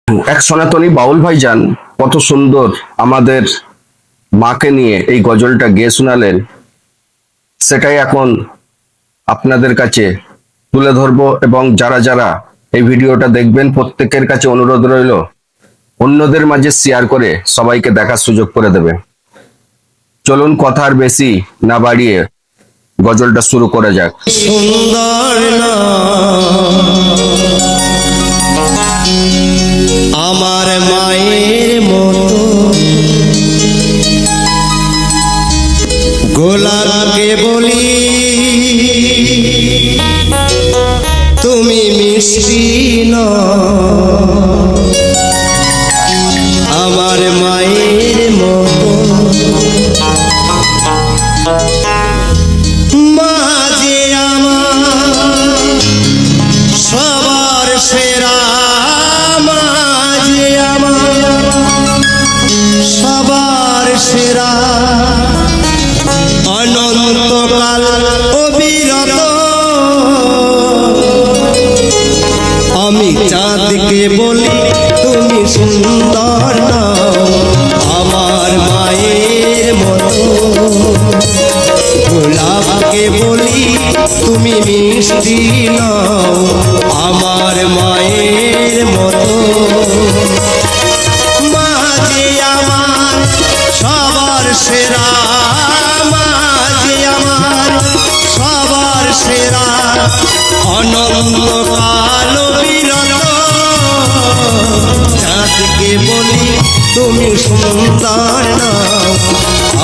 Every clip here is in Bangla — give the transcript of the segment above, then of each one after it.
এক সনাতনী বাউল ভাইজান কত সুন্দর আমাদের মাকে নিয়ে এই গজলটা গেয়ে শোনালেন, সেটাই এখন আপনাদের কাছে তুলে ধরবো। এবং যারা যারা এই ভিডিওটা দেখবেন প্রত্যেকের কাছে অনুরোধ রইল অন্যদের মাঝে শেয়ার করে সবাইকে দেখার সুযোগ করে দেবে। চলুন কথা আর বেশি না বাড়িয়ে গজলটা শুরু করা যাক। সুন্দর আমার মায়ের মতো গোলাপকে বলি তুমি মিষ্টি না, আমার মায়ের মতো মাঝে আমার সবার সেরা, মাঝে আমার সবার সেরা, অনন্তকাল অবিরত আমি চাঁদকে বলি তুমি সুন্দর নাও, আমার মায়ের মতো গোলাপকে বলি তুমি মিষ্টি নাও, আমার মায়ের মতো মাঝে আমার সবার সেরা, মাঝে আমার সবার সেরা, অনন্তকাল বিরত চাঁদকে বলি তুমি সুন্দর নাও,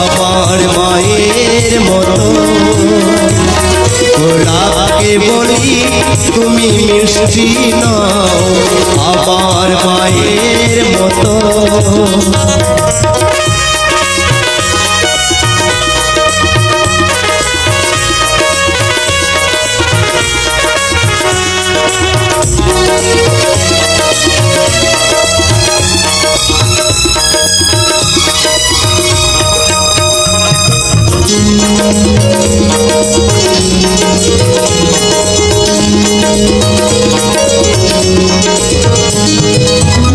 আমার মায়ের মতো গোলাপকে বলি তুমি মিষ্টি নাও, আমার মায়ের মতো।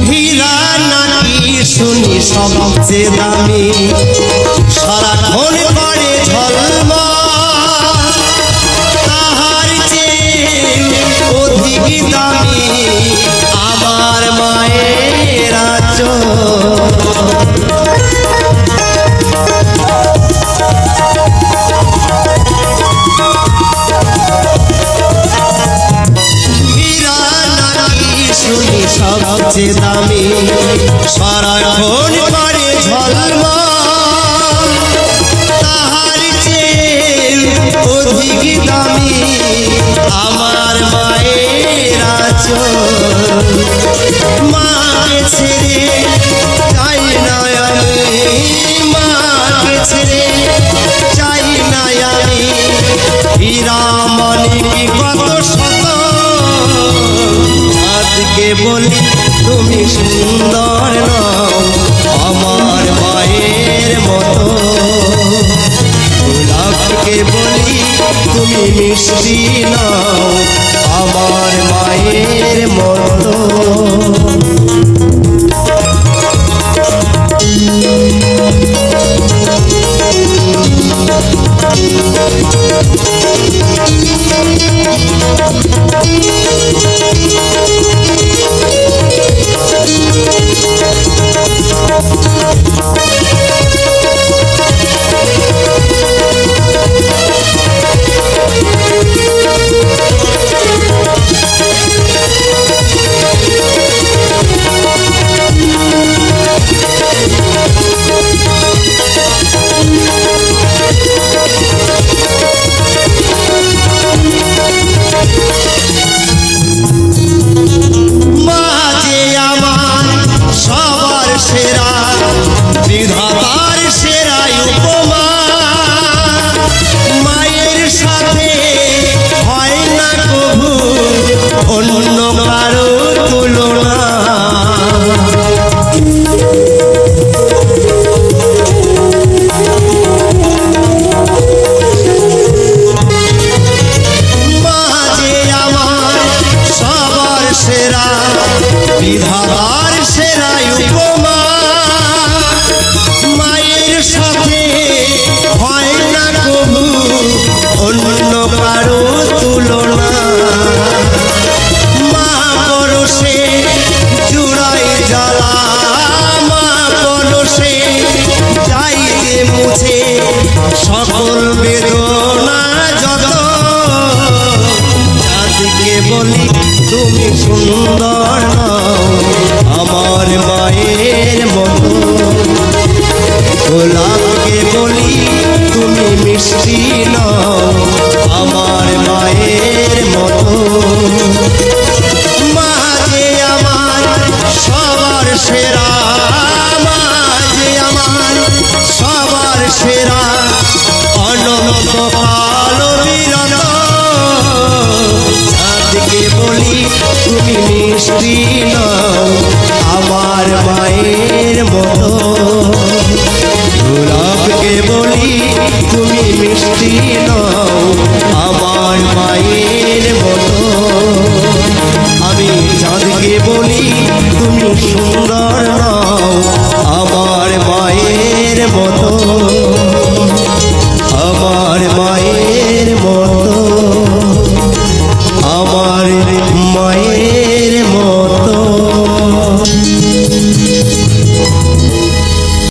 হীরা নাকি শুনি সবচেয়ে দামি, সারাক্ষণ করে ঝলমল, তাহার চেয়ে অধিক দামি আমার মায়ের আঁচল। সবচেয়ে দামি সারাক্ষণ করে ঝলমল, তাহার চেয়ে অধিক দামি আমার মায়ের আঁচল। মাকে ছেড়ে চাই না আমি, মাকে ছেড়ে চাই না আমি, হীরামণি কত শত চাঁদকে বলি তুমি সুন্দর নাও, আমার মায়ের মতো গোলাপকে বলি তুমি মিষ্টি নাও, আমার মায়ের মতো। সকল বেদনা যত, চাঁদকে বলি তুমি সুন্দর নও আমার মায়ের মতো, গোলাপকে বলি তুমি মিষ্টি নও আমার মায়ের মতো। মা যে আমার সবার সেরা, মা যে আমার সবার সেরা, অনন্ত কাল বিরত, চাঁদকে বলি তুমি মিষ্টি নও আমার মায়ের মতো, গোলাপকে বলি তুমি মিষ্টি নও আমার মায়ের